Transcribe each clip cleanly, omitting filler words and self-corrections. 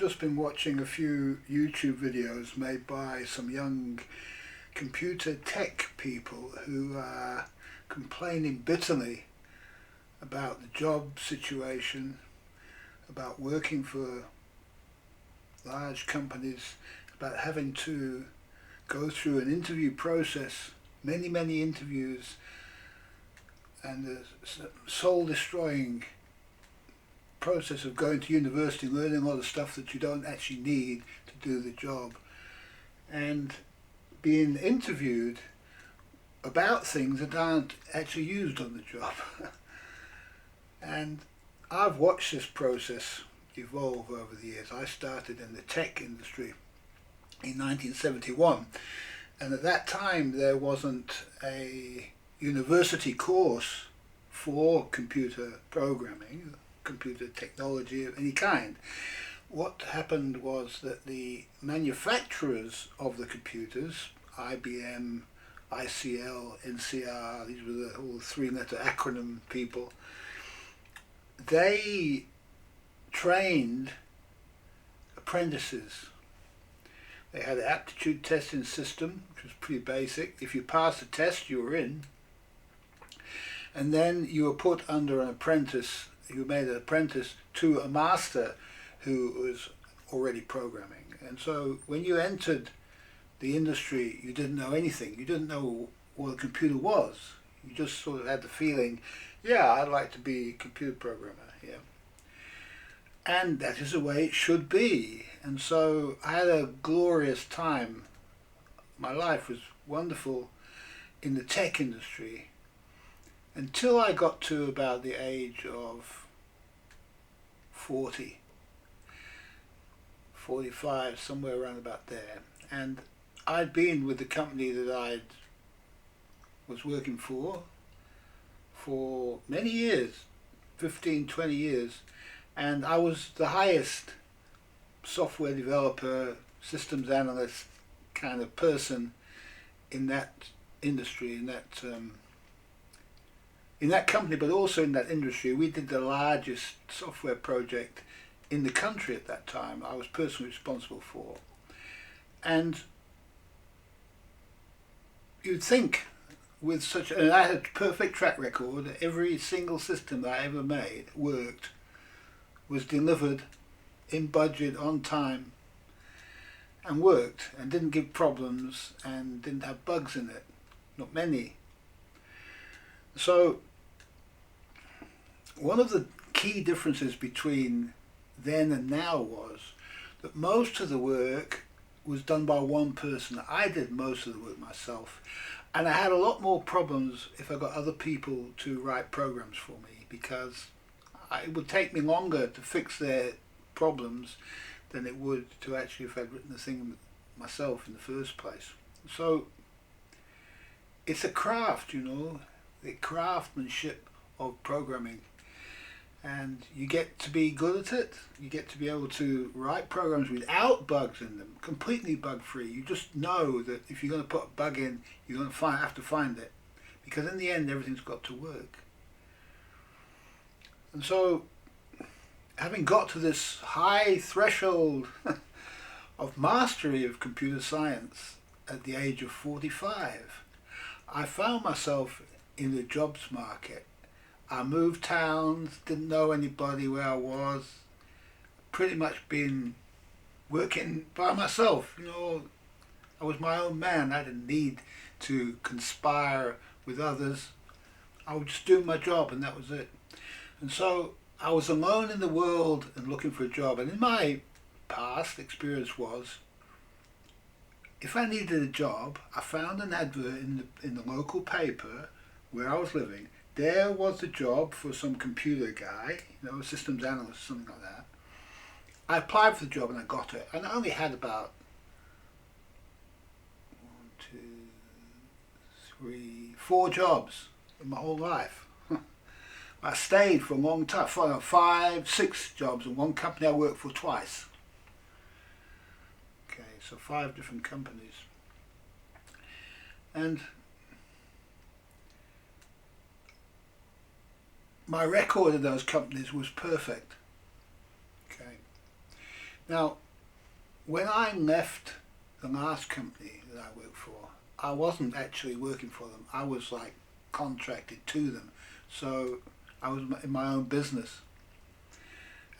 just been watching a few YouTube videos made by some young computer tech people who are complaining bitterly about the job situation, about working for large companies, about having to go through an interview process, many interviews, and the soul-destroying process of going to university, learning all the stuff that you don't actually need to do the job, and being interviewed about things that aren't actually used on the job. And I've watched this process evolve over the years. I started in the tech industry in 1971, and at that time there wasn't a university course for computer programming, computer technology of any kind. What happened was that the manufacturers of the computers, IBM, ICL, NCR, these were all the three-letter acronym people, they trained apprentices. They had an aptitude testing system, which was pretty basic. If you passed the test, you were in. And then you were put under an apprentice. You made an apprentice to a master who was already programming. And so when you entered the industry, you didn't know anything. You didn't know what a computer was. You just sort of had the feeling, yeah, I'd like to be a computer programmer. Yeah. And that is the way it should be. And so I had a glorious time. My life was wonderful in the tech industry until I got to about the age of 40, 45, somewhere around about there. And I'd been with the company that I was working for many years, 15, 20 years, and I was the highest software developer, systems analyst kind of person in that industry, in that company, but also in that industry. We did the largest software project in the country at that time. I was personally responsible for. And you'd think with such, and I had a perfect track record, every single system that I ever made worked, was delivered in budget, on time, and worked, and didn't give problems, and didn't have bugs in it. Not many. So one of the key differences between then and now was that most of the work was done by one person. I did most of the work myself, and I had a lot more problems if I got other people to write programs for me, because it would take me longer to fix their problems than it would to actually if I'd written the thing myself in the first place. So it's a craft, the craftsmanship of programming, and you get to be good at it. You get to be able to write programs without bugs in them, completely bug free. You just know that if you're going to put a bug in, you're going to have to find it, because in the end everything's got to work. And so, having got to this high threshold of mastery of computer science at the age of 45, I found myself in the jobs market. I moved towns, didn't know anybody where I was, pretty much been working by myself. I was my own man. I didn't need to conspire with others. I would just do my job, and that was it. And so I was alone in the world and looking for a job. And in my past experience was, if I needed a job, I found an advert in the local paper where I was living. There was a job for some computer guy, a systems analyst, something like that. I applied for the job and I got it. And I only had about 4 jobs in my whole life. I stayed for a long time, 5, 6 jobs in one company I worked for twice. Okay, so 5 different companies. And my record of those companies was perfect. Okay, Now, when I left the last company that I worked for, I wasn't actually working for them. I was like contracted to them. So I was in my own business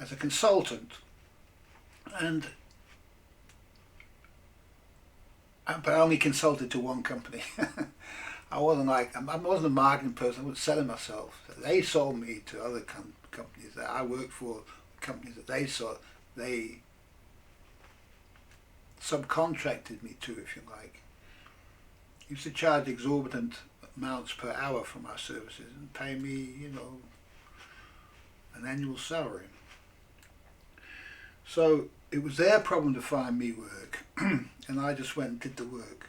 as a consultant, and but I only consulted to one company. I wasn't a marketing person. I was selling myself. They sold me to other companies that I worked for, companies that they subcontracted me to, if you like. Used to charge exorbitant amounts per hour for my services and pay me, an annual salary. So it was their problem to find me work, and I just went and did the work.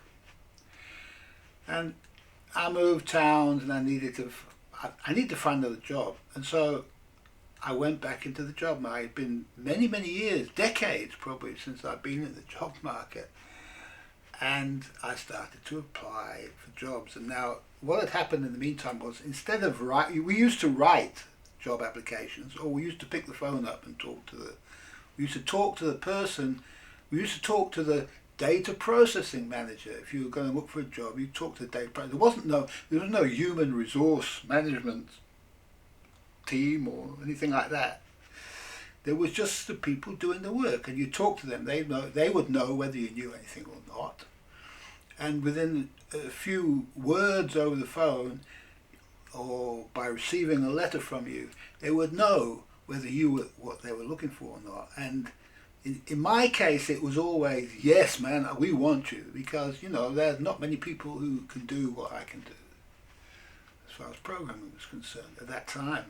And I moved towns, and I needed to find another job, and so I went back into the job market. It's been many, many years, decades probably, since I've been in the job market, and I started to apply for jobs. And now, what had happened in the meantime was, instead of we used to write job applications, or we used to pick the phone up and we used to talk to the person. We used to talk to the data processing manager. If you were going to look for a job, you talk to the data processor. There was no human resource management team or anything like that. There was just the people doing the work, and you talk to them. They would know whether you knew anything or not. And within a few words over the phone, or by receiving a letter from you, they would know whether you were what they were looking for or not. And in my case, it was always, yes, man, we want you, because, there's not many people who can do what I can do, as far as programming was concerned at that time.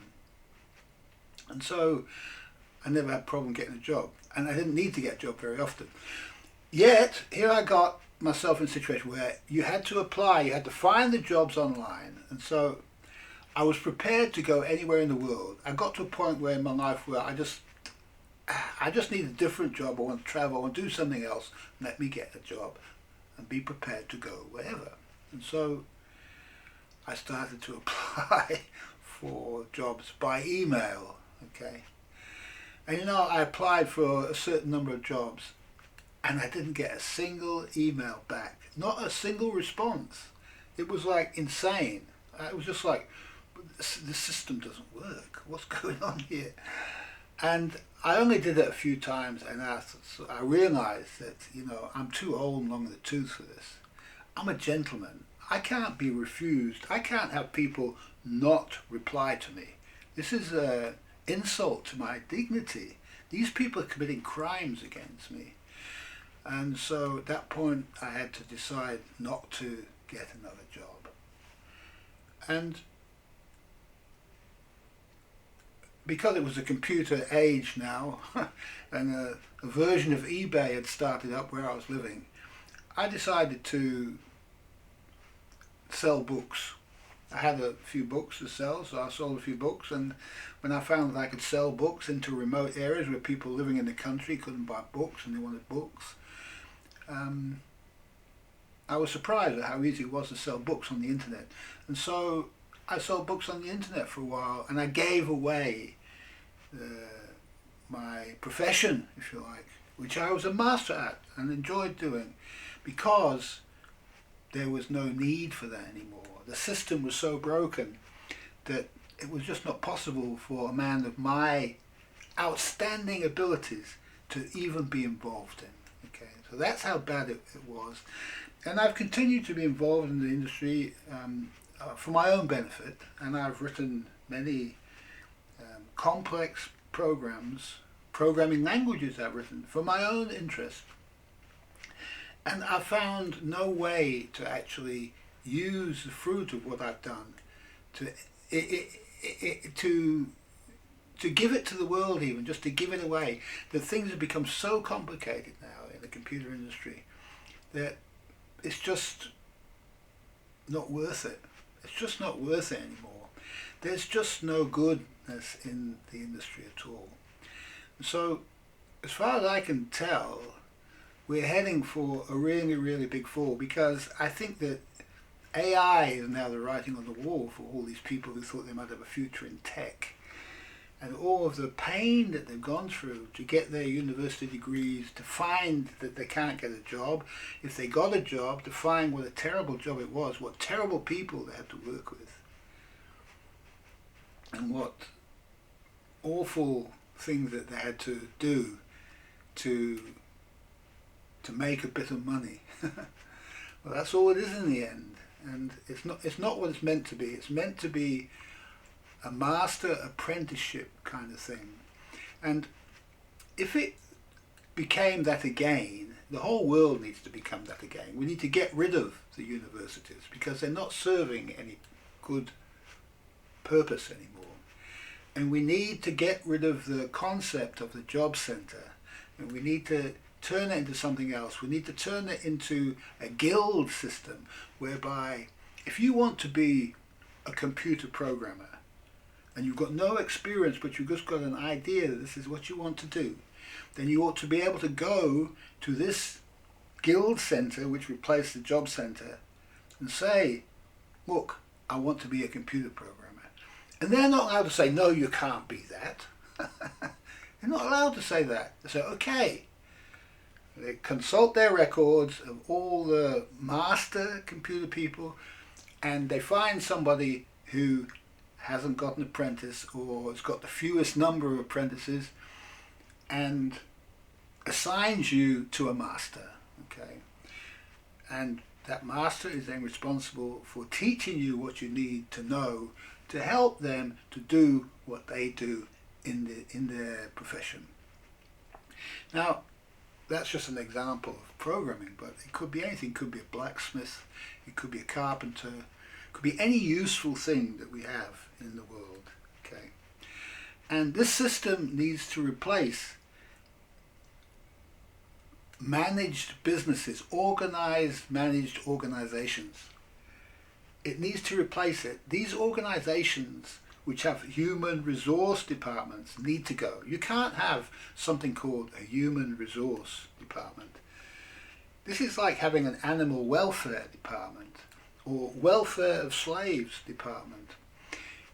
And so I never had a problem getting a job, and I didn't need to get a job very often. Yet, here I got myself in a situation where you had to apply, you had to find the jobs online, and so I was prepared to go anywhere in the world. I got to a point where in my life where I just need a different job. I want to travel. I want to do something else. Let me get a job and be prepared to go wherever. And so I started to apply for jobs by email. Okay, and I applied for a certain number of jobs, and I didn't get a single email back. Not a single response. It was like insane. It was just like, the system doesn't work. What's going on here? And I only did it a few times, and I realized that, I'm too old and long in the tooth for this. I'm a gentleman. I can't be refused. I can't have people not reply to me. This is an insult to my dignity. These people are committing crimes against me. And so at that point, I had to decide not to get another job. And because it was a computer age now, and a version of eBay had started up where I was living, I decided to sell books. I had a few books to sell, so I sold a few books, and when I found that I could sell books into remote areas where people living in the country couldn't buy books and they wanted books, I was surprised at how easy it was to sell books on the internet. And so I sold books on the internet for a while, and I gave away my profession, if you like, which I was a master at and enjoyed doing, because there was no need for that anymore. The system was so broken that it was just not possible for a man of my outstanding abilities to even be involved in. Okay, so that's how bad it was. And I've continued to be involved in the industry for my own benefit, and I've written many complex programming languages I've written for my own interest. And I found no way to actually use the fruit of what I've done to give it to the world, even just to give it away. That things have become so complicated now in the computer industry that it's just not worth it. It's just not worth it anymore. There's just no goodness in the industry at all. So, as far as I can tell, we're heading for a really, really big fall, because I think that AI is now the writing on the wall for all these people who thought they might have a future in tech. and all of the pain that they've gone through to get their university degrees, to find that they can't get a job. If they got a job, to find what a terrible job it was, what terrible people they had to work with, and what awful things that they had to do to make a bit of money. Well, that's all it is in the end, and it's not what it's meant to be. It's meant to be a master apprenticeship kind of thing. And if it became that again, the whole world needs to become that again. We need to get rid of the universities because they're not serving any good purpose anymore. And we need to get rid of the concept of the job centre, and we need to turn it into something else. We need to turn it into a guild system whereby if you want to be a computer programmer and you've got no experience but you've just got an idea that this is what you want to do, then you ought to be able to go to this guild centre which replaced the job centre and say, look, I want to be a computer programmer. And they're not allowed to say, no, you can't be that. They're not allowed to say that. They say, okay. They consult their records of all the master computer people, and they find somebody who hasn't got an apprentice or has got the fewest number of apprentices and assigns you to a master. Okay, and that master is then responsible for teaching you what you need to know to help them to do what they do in their profession. Now, that's just an example of programming, but it could be anything. It could be a blacksmith, it could be a carpenter, it could be any useful thing that we have in the world. Okay, and this system needs to replace managed businesses, organized, managed organizations. It needs to replace it. These organizations which have human resource departments need to go. You can't have something called a human resource department. This is like having an animal welfare department or welfare of slaves department.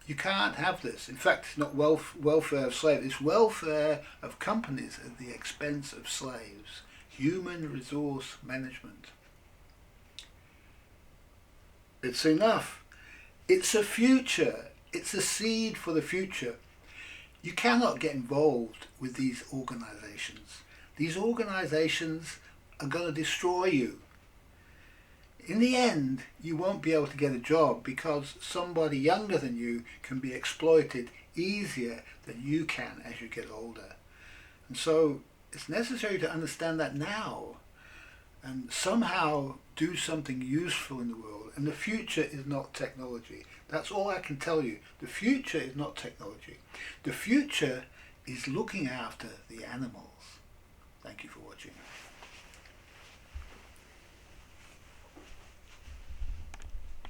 You can't have this. In fact, it's not welfare of slaves, it's welfare of companies at the expense of slaves. Human resource management. It's enough. It's a future. It's a seed for the future. You cannot get involved with these organizations. These organizations are going to destroy you. In the end, you won't be able to get a job because somebody younger than you can be exploited easier than you can as you get older. And so it's necessary to understand that now and somehow do something useful in the world. And the future is not technology. That's all I can tell you. The future is not technology. The future is looking after the animals. Thank you for watching.